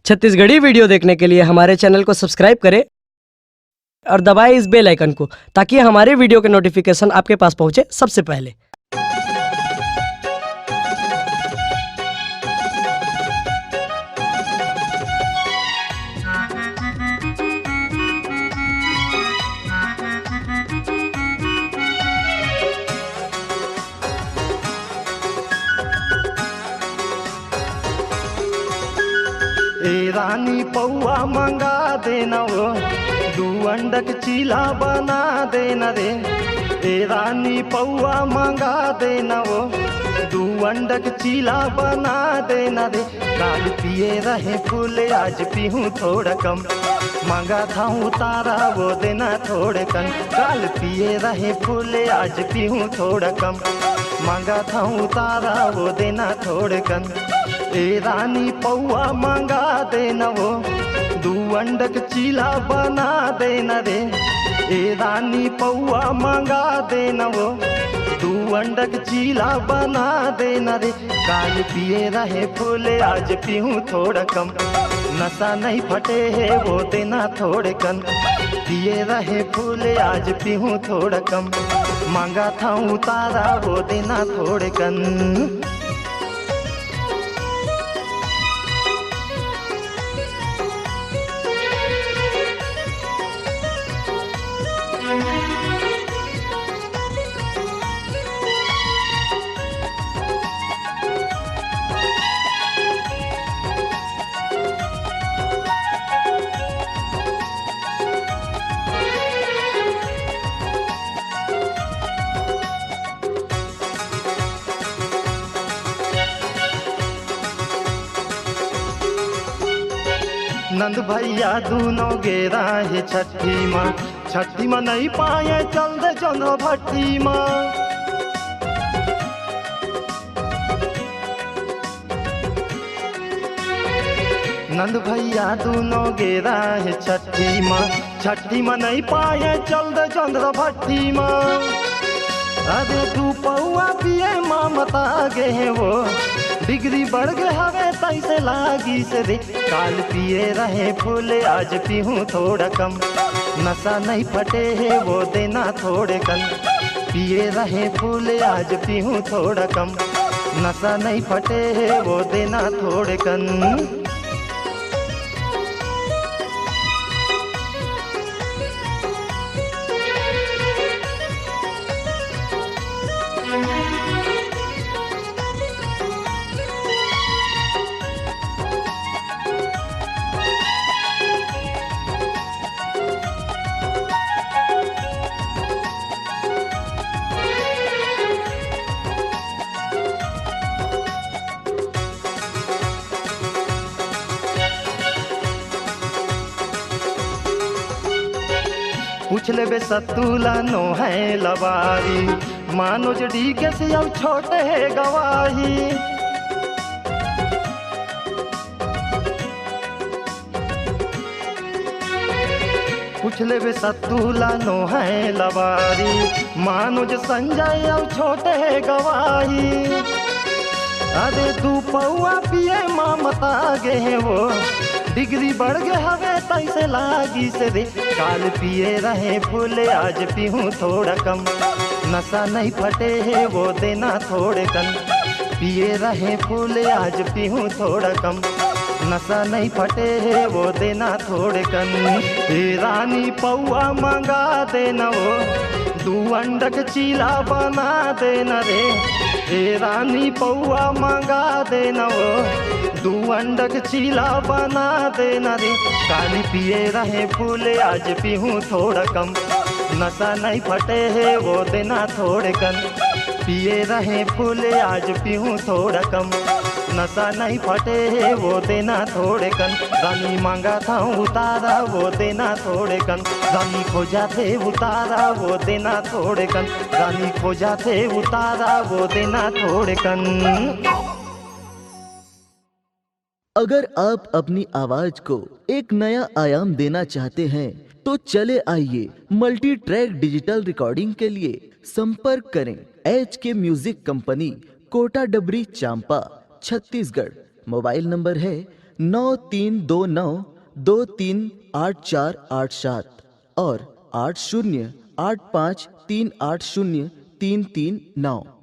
Chhattisgarhi video देखने के लिए हमारे चैनल को सब्सक्राइब करें और दबाएं इस बेल आइकन को ताकि हमारे वीडियो के नोटिफिकेशन आपके पास पहुंचे सबसे पहले। ए रानी पौआ मंगा देना वो, दू अंडक चीला बना देना रे। ए रानी पौआ मंगा देना वो, दू अंडक चीला बना देना रे। काल पिए रहे फूल आज पीहूँ थोड़ा कम, मांगा था तारा वो देना थोड़े कन। काल पिए रहे फूल आज पीहूँ थोड़ा कम, मांगा था तारा वो देना थोड़े कन। ए रानी पौआ मंगा देना वो, दू अंडक चीला बना देना रे। ए रानी पौआ मंगा देना वो, दू अंडक चीला बना देना रे। काल पिए रहे फूल आज पीहूँ थोड़ा कम, नशा नहीं फटे है वो देना थोड़े कन। पिए रहे फूल आज पीहूँ थोड़ा कम, मांगा था तारा वो देना थोड़े कन। नंद भैया दूनों गेरा है छठी माँ नहीं पाए चल दे चंद्र भट्टी माँ। नंद भैया दूनों गेरा है छठी माँ नहीं पाए चल दे चंद्र भट्टी माँ। अरे तू पौआ पिए माँ मता गे है वो, डिग्री बढ़ गए हवे तैसे लागी से रे। काल पिए रहे फूल आज पीहूँ थोड़ा कम, नशा नहीं फटे है वो देना थोड़े कन। पिए रहे फूल आज पीहूँ थोड़ा कम, नशा नहीं फटे है वो देना थोड़े कन। पूछ ले बे सतुला नो है लवारी, मानोज डी के से अब छोटे है गवाही। पूछ ले बे सतुला नो है लवारी, मानोज संजय अब छोटे है गवाही। अरे तू पौआ पिए माँ मता गे है वो, डिग्री बढ़ गए हवे तैसे लागी से रे। काल पिए रहे फूल आज पीहूँ थोड़ा कम, नशा नहीं फटे है वो देना थोड़े कन। पिए रहे फूल आज पीहूँ थोड़ा कम, नशा नहीं फटे है वो देना थोड़े कन। ए रानी पौआ मंगा देना वो, दू अंडक चीला बना देना रे। ए रानी पौआ मंगा देना वो, दू अंडक चीला बना देना रे। काली पिए रहे फूल आज पीहूँ थोड़ा कम, नशा नहीं फटे है वो देना थोड़े कन। पिए रहे फूल आज पीहूँ थोड़ा कम, नशा नहीं फटे है वो देना थोड़े कन। रानी मांगा था उतारा वो देना थोड़े कन, रानी खोजा थे उतारा वो देना थोड़े कन, रानी खोजा थे उतारा वो देना थोड़े कन। अगर आप अपनी आवाज को एक नया आयाम देना चाहते हैं तो चले आइए मल्टी ट्रैक डिजिटल रिकॉर्डिंग के लिए संपर्क करें HK म्यूजिक कंपनी, कोटा डबरी, चांपा, छत्तीसगढ़। मोबाइल नंबर है 9329238487 और 8085380339।